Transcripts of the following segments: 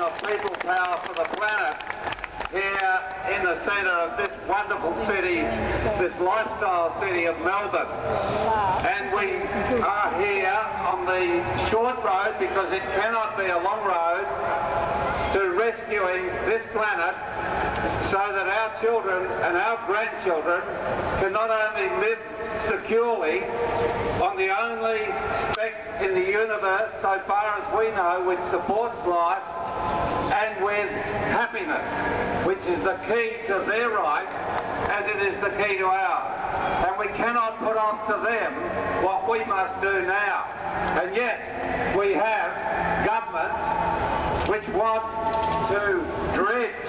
of people power for the planet here in the centre of this wonderful city, this lifestyle city of Melbourne. And we are here on the short road, because it cannot be a long road, to rescuing this planet so that our children and our grandchildren can not only live securely on the only speck in the universe, so far as we know, which supports life, and with happiness, which is the key to their right as it is the key to ours. And we cannot put off to them what we must do now. And yet we have governments which want to dredge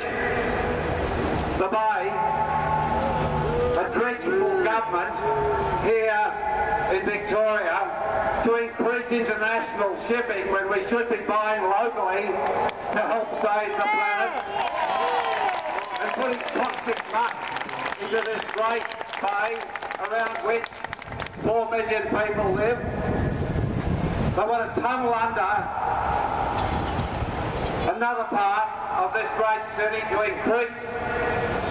the bay, a dredgeable government here in Victoria, to increase international shipping when we should be buying locally to help save the planet, and putting toxic muck into this great bay around which 4 million people live. They want to tunnel under another part of this great city to increase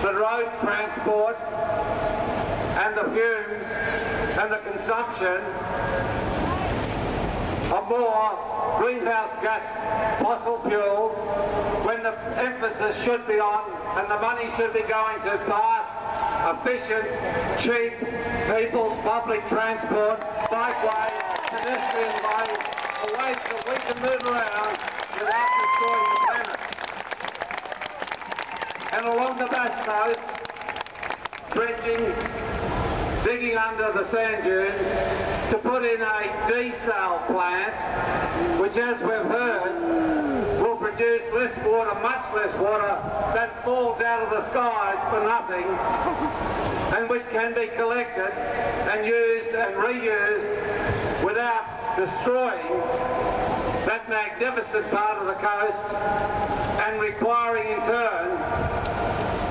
the road transport and the fumes and the consumption of more greenhouse gas fossil fuels, when the emphasis should be on and the money should be going to fast, efficient, cheap people's public transport, bikeways, pedestrian ways, a way that we can move around without destroying the planet. And along the Bass Coast, dredging, digging under the sand dunes to put in a desal plant, which, as we've heard, will produce less water, much less water, that falls out of the skies for nothing, and which can be collected and used and reused without destroying that magnificent part of the coast and requiring in turn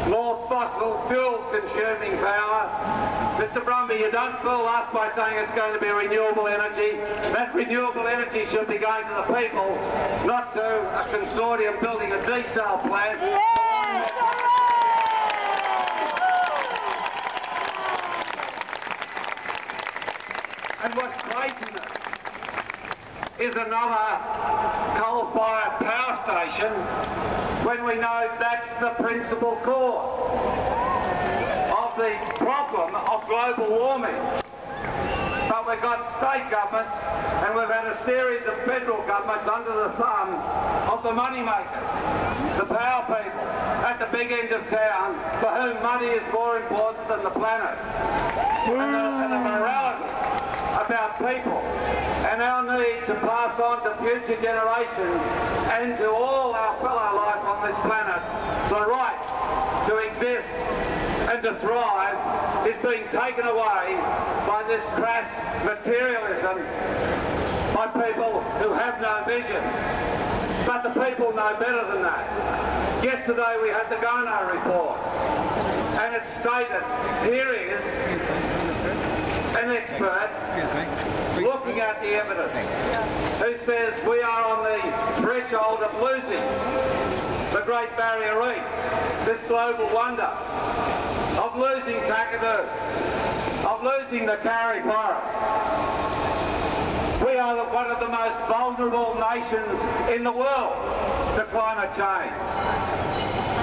more fossil fuel consuming power. Mr. Brumby, you don't fool us by saying it's going to be renewable energy. That renewable energy should be going to the people, not to a consortium building a desal plant. And what's craziness is another coal-fired power station when we know that's the principal cause of the problem of global warming. But we've got state governments and we've had a series of federal governments under the thumb of the money makers, the power people at the big end of town, for whom money is more important than the planet, and the morality about people and our need to pass on to future generations and to all our fellow life on this planet the right to exist and to thrive is being taken away by this crass materialism by people who have no vision. But the people know better than that. Yesterday we had the Gono report, and it stated, here is an expert looking at the evidence who says we are on the threshold of losing the Great Barrier Reef, this global wonder, of losing Kakadu, of losing the Kari Forest. We are one of the most vulnerable nations in the world to climate change.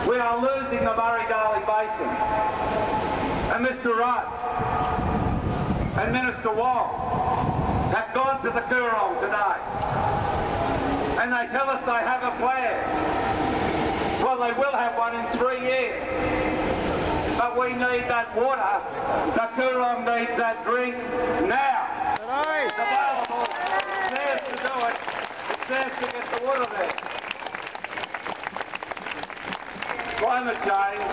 We are losing the Murray-Darling Basin. And Mr. Rudd and Minister Wong have gone to the Coorong today, and they tell us they have a plan. Well, they will have one in 3 years, but we need that water. The Coorong needs that drink now. It's available. It's theirs to do it. It's theirs to get the water there. Climate change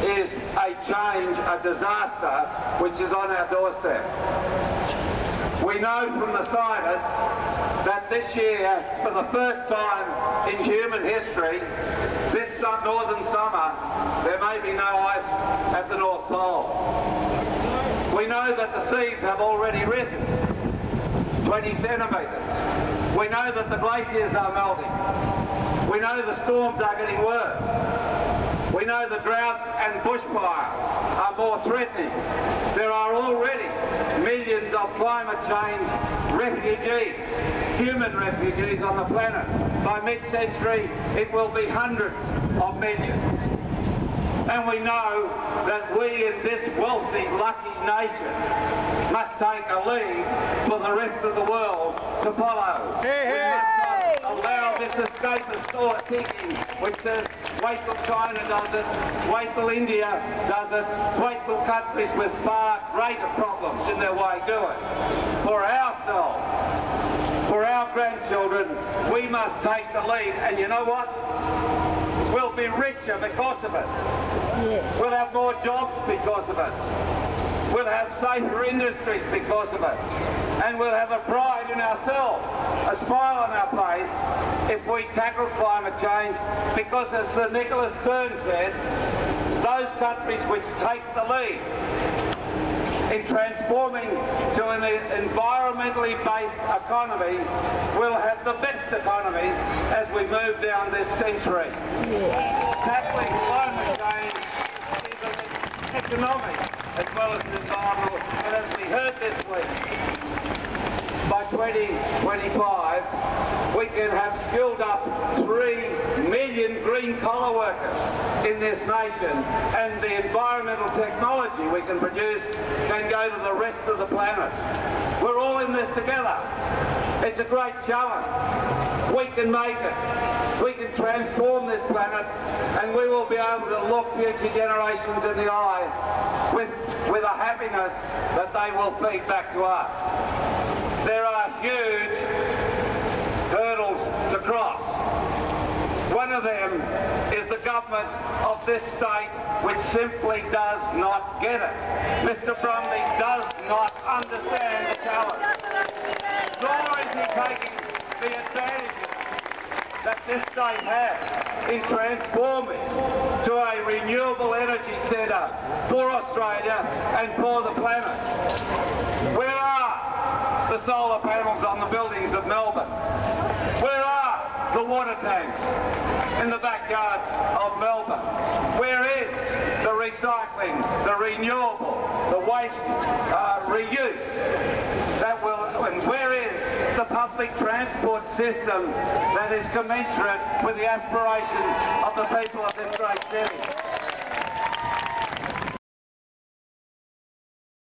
is a disaster which is on our doorstep. We know from the scientists that this year, for the first time in human history, this northern summer, there may be no ice at the North Pole. We know that the seas have already risen. 20 centimetres. We know that the glaciers are melting. We know the storms are getting worse. We know the droughts and bushfires are more threatening. There are already millions of climate change refugees, human refugees on the planet. By mid-century, it will be hundreds of millions. And we know that we in this wealthy, lucky nation must take a lead for the rest of the world to follow. We must not allow this escapist thought thinking which says, wait till China does it, wait till India does it, wait till countries with far greater problems in their way do it. For ourselves, for our grandchildren, we must take the lead. And you know what? We'll be richer because of it. Yes. We'll have more jobs because of it. We'll have safer industries because of it. And we'll have a pride in ourselves, a smile on our face, if we tackle climate change, because as Sir Nicholas Stern said, those countries which take the lead in transforming to an environmentally based economy will have the best economies as we move down this century. Yes. Tackling climate change is an economic as well as an environmental, and as we heard this week, by 2025 we can have skilled up 3 million green-collar workers in this nation, and the environmental technology we can produce can go to the rest of the planet. We're all in this together. It's a great challenge. We can make it. We can transform this planet, and we will be able to look future generations in the eye with a happiness that they will feed back to us. There are huge hurdles to cross. One of them is the government of this state, which simply does not get it. Mr. Brumby does not understand the challenge. Nor is he taking the advantages that this state has in transforming to a renewable energy centre for Australia and for the planet. Where are the solar panels on the buildings of Melbourne? Where are the water tanks in the backyards of Melbourne? Where is the recycling, the renewable, the waste reuse that will, and where is the public transport system that is commensurate with the aspirations of the people of this great city?